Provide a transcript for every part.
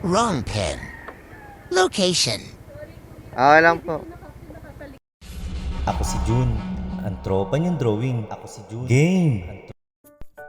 Wrong pin. Location. Okay lang po. Ako si Jun, ang tropa niyang drawing. Ako si Jun. Game!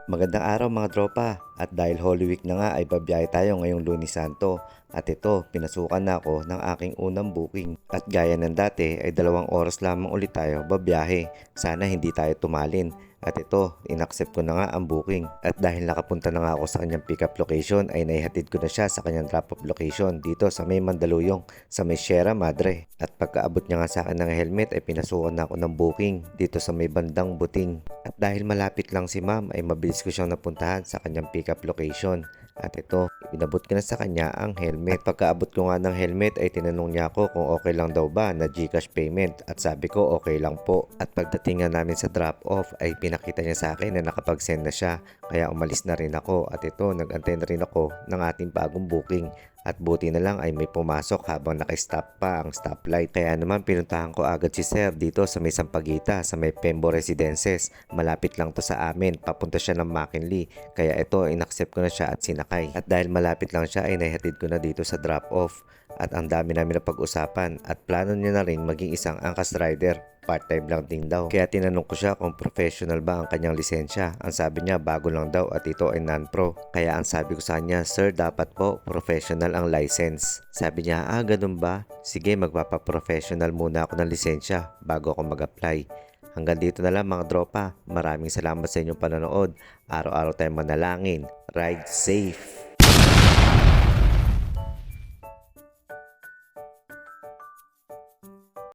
Magandang araw mga tropa, at dahil Holy Week na nga ay babiyahe tayo ngayong Lunes Santo. At ito, pinasukan na ako ng aking unang booking. At gaya ng dati ay 2 oras lamang ulit tayo babiyahe. Sana hindi tayo tumalin. At ito, inaccept ko na nga ang booking. At dahil nakapunta na nga ako sa kanyang pick up location ay naihatid ko na siya sa kanyang drop off location dito sa may Mandaluyong, sa may Sierra Madre. At pagkaabot niya nga sa akin ng helmet ay pinasukan na ako ng booking dito sa may bandang Buting. At dahil malapit lang si ma'am ay mabilis ko siyang napuntahan sa kanyang pick up location. At ito, inabot ko na sa kanya ang helmet. At pagkaabot ko nga ng helmet ay tinanong niya ako kung okay lang daw ba na GCash payment. At sabi ko okay lang po. At pagdating nga namin sa drop off ay pinakita niya sa akin na nakapag-send na siya. Kaya umalis na rin ako. At ito, nag-antay na rin ako ng ating bagong booking. At buti na lang ay may pumasok habang naka-stop pa ang stoplight. Kaya naman pinuntahan ko agad si Sir dito sa may Sampaguita, sa may Pembo Residences. Malapit lang to sa amin, papunta siya ng McKinley. Kaya ito, inaccept ko na siya at sinakay. At dahil malapit lang siya ay nahihatid ko na dito sa drop off. At ang dami namin na pag-usapan at plano niya na rin maging isang angkas rider. Part-time lang din daw. Kaya tinanong ko siya kung professional ba ang kanyang lisensya. Ang sabi niya bago lang daw at ito ay non-pro. Kaya ang sabi ko sa kanya, sir dapat po professional ang license. Sabi niya, ganun ba? Sige, magpapa-professional muna ako ng lisensya bago ako mag-apply. Hanggang dito na lang mga tropa. Maraming salamat sa inyong panonood. Araw-araw tayong manalangin. Ride safe!